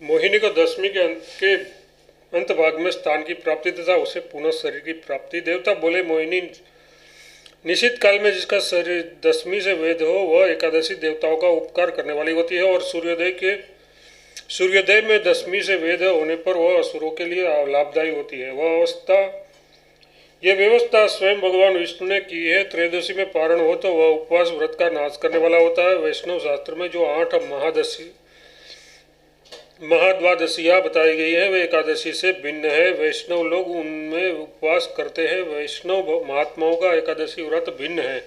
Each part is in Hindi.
मोहिनी को दसवीं के अंत भाग में स्थान की प्राप्ति तथा उसे पुनः शरीर की प्राप्ति। देवता बोले, मोहिनी, निश्चित काल में जिसका शरीर दसवीं से वेद हो वह एकादशी देवताओं का उपकार करने वाली होती है, और सूर्योदय में दसवीं से वेद होने पर वह असुरों के लिए लाभदायी होती है। यह व्यवस्था स्वयं भगवान विष्णु ने की है। त्रयोदशी में पारण हो तो वह उपवास व्रत का नाश करने वाला होता है। वैष्णव शास्त्र में जो 8 महाद्वादशियाँ बताई गई है वे एकादशी से भिन्न है। वैष्णव लोग उनमें उपवास करते हैं। वैष्णव महात्माओं का एकादशी व्रत भिन्न है।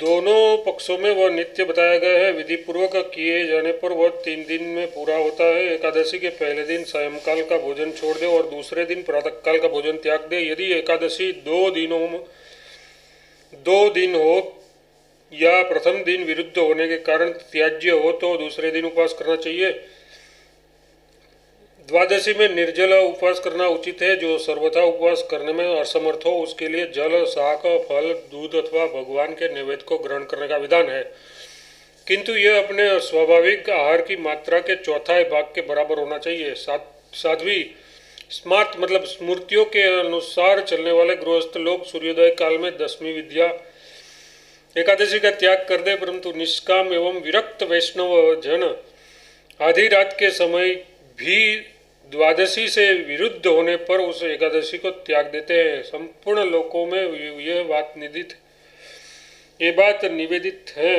दोनों पक्षों में वह नित्य बताया गया है। विधि पूर्वक किए जाने पर वह 3 दिन में पूरा होता है। एकादशी के पहले दिन सायंकाल का भोजन छोड़ दे और दूसरे दिन प्रातःकाल का भोजन त्याग दे। यदि एकादशी 2 दिन हो या प्रथम दिन विरुद्ध होने के कारण त्याज्य हो तो दूसरे दिन उपवास करना चाहिए। द्वादशी में निर्जल उपवास करना उचित है। जो सर्वथा उपवास करने में असमर्थ हो उसके लिए जल, शाक, फल, दूध अथवा भगवान के नैवेद्य को ग्रहण करने का विधान है, किंतु यह अपने स्वाभाविक आहार की मात्रा के चौथाई भाग के बराबर होना चाहिए। साध्वी स्मार्त मतलब स्मृतियों के अनुसार चलने वाले गृहस्थ लोग सूर्योदय काल में दसवीं विद्या एकादशी का त्याग कर दे, परंतु निष्काम एवं विरक्त वैष्णव जन आधी रात के समय भी द्वादशी से विरुद्ध होने पर उस एकादशी को त्याग देते हैं। संपूर्ण लोकों में यह बात निवेदित है।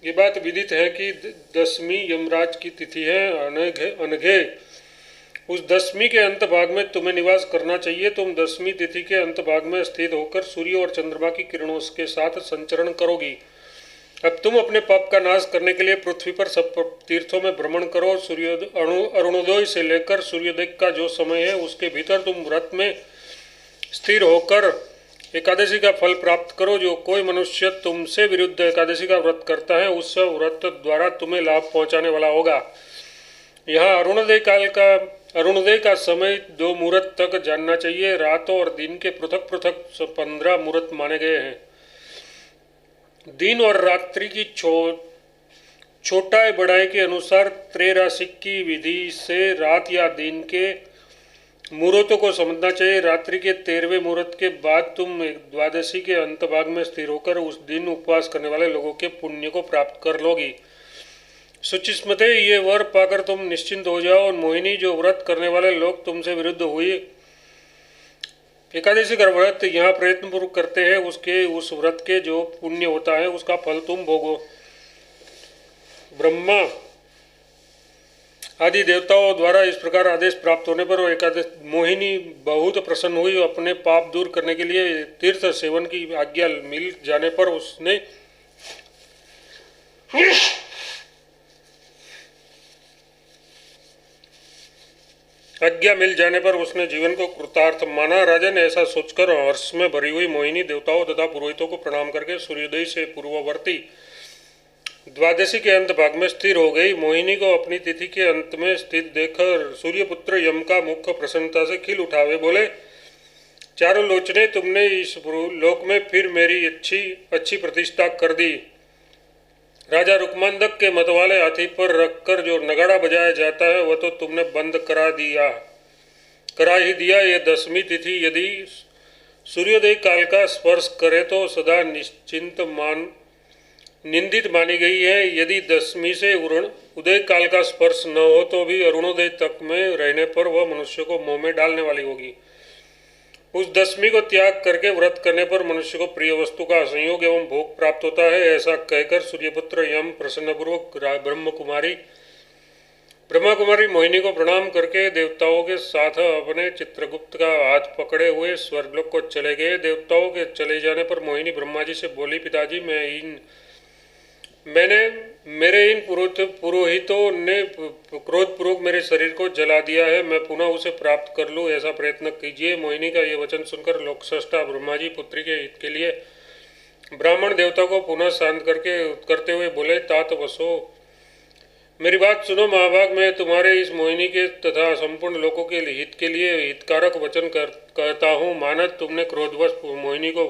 ये बात विदित है कि दसवीं यमराज की तिथि है। अनघे उस दसवीं के अंत भाग में तुम्हें निवास करना चाहिए। तुम दसवीं तिथि के अंत भाग में स्थित होकर सूर्य और चंद्रमा की किरणों के साथ संचरण करोगी। अब तुम अपने पाप का नाश करने के लिए पृथ्वी पर सब तीर्थों में भ्रमण करो। अरुणोदय से लेकर सूर्योदय का जो समय है उसके भीतर तुम व्रत में स्थिर होकर एकादशी का फल प्राप्त करो। जो कोई मनुष्य तुमसे विरुद्ध एकादशी का व्रत करता है उस व्रत द्वारा तुम्हें लाभ पहुंचाने वाला होगा। यहाँ अरुणोदय का समय 2 मुहूर्त तक जानना चाहिए। रातों और दिन के पृथक पृथक 15 मुहूर्त माने गए हैं। दिन और रात्रि की छोटाई बढ़ाई के अनुसार त्रैराशिक की विधि से रात या दिन के मुहूर्तों को समझना चाहिए। रात्रि के 13वें मुहूर्त के बाद तुम द्वादशी के अंत भाग में स्थिर होकर उस दिन उपवास करने वाले लोगों के पुण्य को प्राप्त कर लोगी। सुचिस्मते, ये वर पाकर तुम निश्चिंत हो जाओ। और मोहिनी, जो व्रत करने वाले लोग तुमसे विरुद्ध हुए एकादशी का व्रत यहाँ प्रयत्नपूर्वक करते हैं उस व्रत के जो पुण्य होता है उसका फल तुम भोगो। ब्रह्मा आदि देवताओं द्वारा इस प्रकार आदेश प्राप्त होने पर मोहिनी बहुत प्रसन्न हुई। अपने पाप दूर करने के लिए तीर्थ सेवन की आज्ञा मिल जाने पर उसने जीवन को कृतार्थ माना। राजन, ऐसा सोचकर हर्ष में भरी हुई मोहिनी देवताओं तथा पुरोहितों को प्रणाम करके सूर्योदय से पूर्ववर्ती द्वादशी के अंत भाग में स्थिर हो गई। मोहिनी को अपनी तिथि के अंत में स्थित देखकर सूर्यपुत्र यम का मुख प्रसन्नता से खिल उठा। वे बोले, चारों लोचने, तुमने इस लोक में फिर मेरी अच्छी प्रतिष्ठा कर दी। राजा रुक्मांदक के मत वाले हाथी पर रखकर जो नगाड़ा बजाया जाता है वह तो तुमने बंद करा ही दिया। ये दसवीं तिथि यदि सूर्योदय काल का स्पर्श करे तो सदा निंदित मानी गई है। यदि दसवीं से उदय काल का स्पर्श न हो तो भी अरुणोदय तक में रहने पर वह मनुष्य को मोह में डालने वाली होगी। उस दसवीं को त्याग करके व्रत करने पर मनुष्य को प्रिय वस्तु का संयोग एवं भोग प्राप्त होता है। ऐसा कहकर सूर्यपुत्र यम प्रसन्नपूर्वक ब्रह्मा कुमारी मोहिनी को प्रणाम करके देवताओं के साथ अपने चित्रगुप्त का हाथ पकड़े हुए स्वर्गलोक को चले गए। देवताओं के चले जाने पर मोहिनी ब्रह्मा जी से बोली, पिताजी, मेरे इन पुरोहितों ने क्रोधपूर्वक मेरे शरीर को जला दिया है। मैं पुनः उसे प्राप्त कर लूँ, ऐसा प्रयत्न कीजिए। मोहिनी का ये वचन सुनकर लोकसृष्टा ब्रह्मा जी पुत्री के हित के लिए ब्राह्मण देवता को पुनः शांत करते हुए बोले, तात वसो, मेरी बात सुनो महाभाग। मैं तुम्हारे इस मोहिनी के तथा संपूर्ण लोकों के हित के लिए हितकारक वचन कहता हूँ। मानद तुमने क्रोधवश मोहिनी को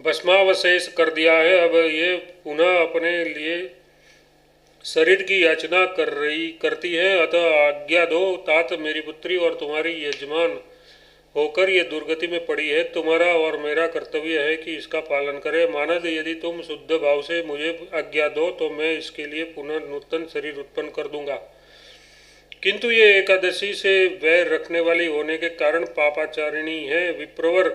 भस्मावशेष कर दिया है। अब ये पुनः अपने लिए शरीर की याचना करती है। अतः आज्ञा दो तात मेरी पुत्री और तुम्हारी यजमान होकर ये दुर्गति में पड़ी है। तुम्हारा और मेरा कर्तव्य है कि इसका पालन करें। मानद, यदि तुम शुद्ध भाव से मुझे आज्ञा दो तो मैं इसके लिए पुनः नूतन शरीर उत्पन्न कर दूंगा, किंतु ये एकादशी से वैर रखने वाली होने के कारण पापाचारिणी है। विप्रवर,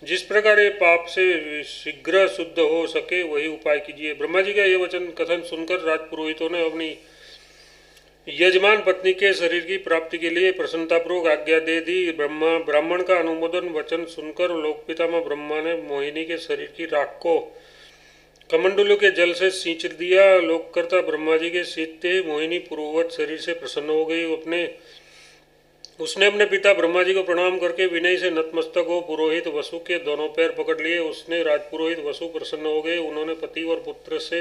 जिस प्रकार ये पाप से शीघ्र शुद्ध हो सके वही उपाय कीजिए। ब्रह्मा जी का ये वचन कथन सुनकर राजपुरोहितों ने अपनी यजमान पत्नी के शरीर की प्राप्ति के लिए प्रसन्नतापूर्वक आज्ञा दे दी। ब्राह्मण का अनुमोदन वचन सुनकर लोकपितामह ब्रह्मा ने मोहिनी के शरीर की राख को कमंडलू के जल से सींच दिया। लोककर्ता ब्रह्मा जी के सींचते ही मोहिनी पूर्ववत शरीर से प्रसन्न हो गई। उसने अपने पिता ब्रह्मा जी को प्रणाम करके विनय से नतमस्तक हो पुरोहित वसु के दोनों पैर पकड़ लिए। उसने राजपुरोहित वसु प्रसन्न हो गए। उन्होंने पति और पुत्र से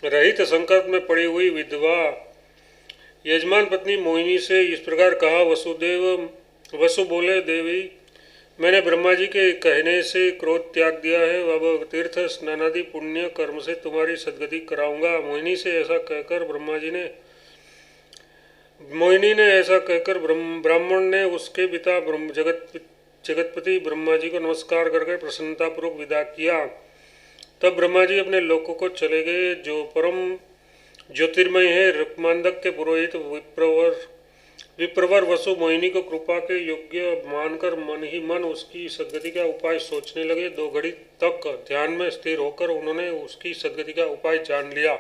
रहित संकट में पड़ी हुई विधवा यजमान पत्नी मोहिनी से इस प्रकार कहा। वसु बोले, देवी, मैंने ब्रह्मा जी के कहने से क्रोध त्याग दिया है। अब तीर्थ स्नानादि पुण्य कर्म से तुम्हारी सद्गति कराऊंगा। मोहिनी ने ऐसा कहकर ब्राह्मण ने उसके पिता जगतपति ब्रह्मा जी को नमस्कार करके प्रसन्नतापूर्वक विदा किया। तब ब्रह्मा जी अपने लोकों को चले गए, जो परम ज्योतिर्मय है। रुक्मांदक के पुरोहित विप्रवर वसु मोहिनी को कृपा के योग्य मानकर मन ही मन उसकी सद्गति का उपाय सोचने लगे। 2 घड़ी तक ध्यान में स्थिर होकर उन्होंने उसकी सद्गति का उपाय जान लिया।